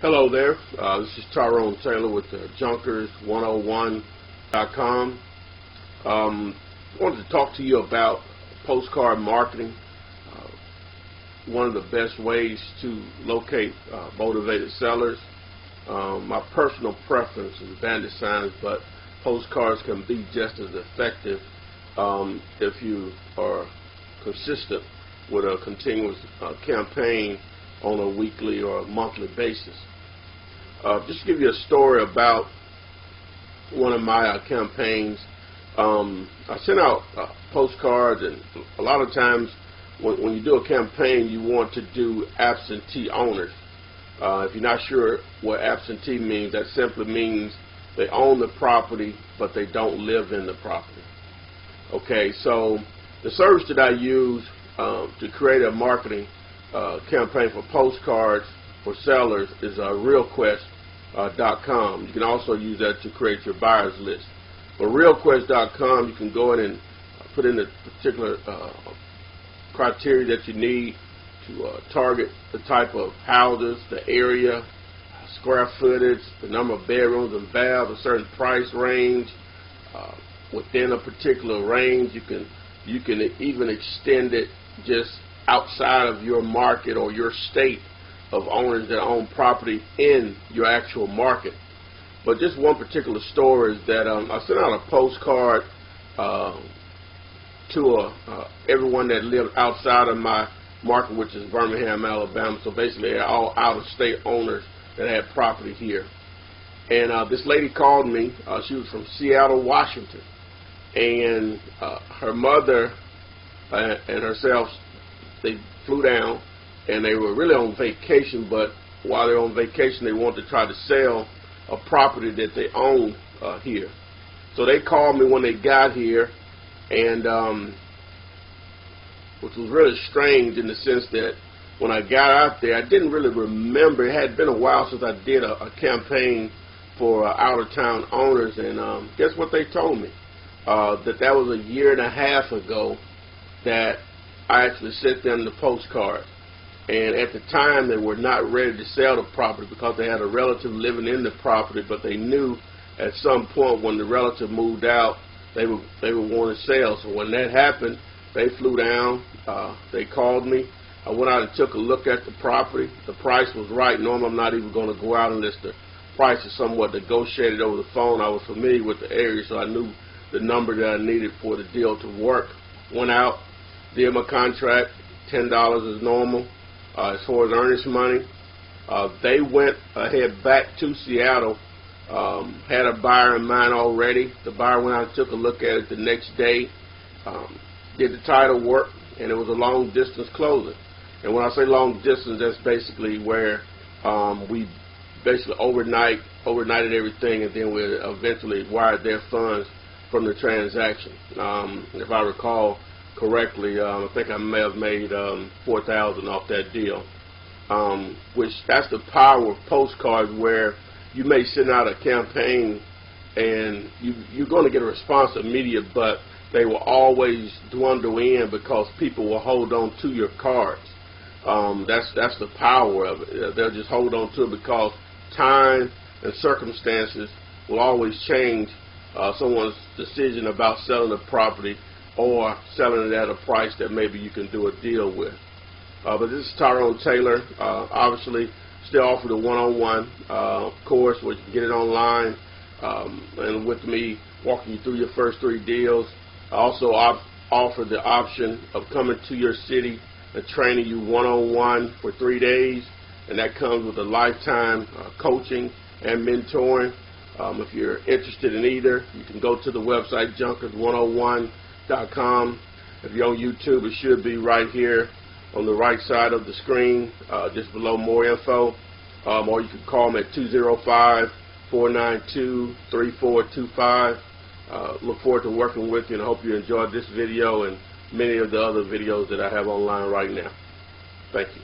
Hello there. This is Tyrone Taylor with Junkers101.com. I wanted to talk to you about postcard marketing. One of the best ways to locate motivated sellers. My personal preference is bandit signs, but postcards can be just as effective if you are consistent with a continuous campaign on a weekly or a monthly basis. Just to give you a story about one of my campaigns. I sent out postcards, and a lot of times when you do a campaign, you want to do absentee owners. If you're not sure what absentee means, that simply means they own the property, but they don't live in the property. Okay, so the service that I use to create a marketing campaign for postcards for sellers is realquest.com. You can also use that to create your buyers list. For realquest.com, you can go in and put in the particular criteria that you need to target the type of houses, the area, square footage, the number of bedrooms and baths, a certain price range. Within a particular range, you can even extend it just outside of your market or your state of owners that own property in your actual market. But just one particular story is that I sent out a postcard to everyone that lived outside of my market, which is Birmingham, Alabama. So basically all out-of-state owners that had property here. And this lady called me. She was from Seattle, Washington. And her mother and herself, they flew down, and they were really on vacation, but while they were on vacation, they wanted to try to sell a property that they own here. So they called me when they got here, and which was really strange in the sense that when I got out there, I didn't really remember. It had been a while since I did a campaign for out-of-town owners, and guess what they told me? That was a year and a half ago that I actually sent them the postcard. And at the time, they were not ready to sell the property because they had a relative living in the property, but they knew at some point when the relative moved out, they would want to sell. So when that happened, they flew down. They called me. I went out and took a look at the property. The price was right. Normally, I'm not even going to go out unless the price is somewhat negotiated over the phone. I was familiar with the area, so I knew the number that I needed for the deal to work. Went out, did my contract, $10 is normal. As far as earnest money, they went ahead back to Seattle, had a buyer in mind already. The buyer went out and took a look at it the next day, did the title work, and it was a long distance closing. And when I say long distance, that's basically where we basically overnighted everything, and then we eventually wired their funds from the transaction. If I recall correctly, I think I may have made $4,000 off that deal. Which that's the power of postcards, where you may send out a campaign and you're going to get a response immediate, but they will always dwindle in because people will hold on to your cards. That's the power of it. They'll just hold on to it because time and circumstances will always change someone's decision about selling a property or selling it at a price that maybe you can do a deal with. But this is Tyrone Taylor. Obviously, still offer the one-on-one course where you can get it online, and with me walking you through your first 3 deals. I also offer the option of coming to your city and training you one-on-one for 3 days, and that comes with a lifetime coaching and mentoring. If you're interested in either, you can go to the website Junkers101.com. If you're on YouTube, it should be right here on the right side of the screen, just below more info. Or you can call me at 205-492-3425. Look forward to working with you, and I hope you enjoyed this video and many of the other videos that I have online right now. Thank you.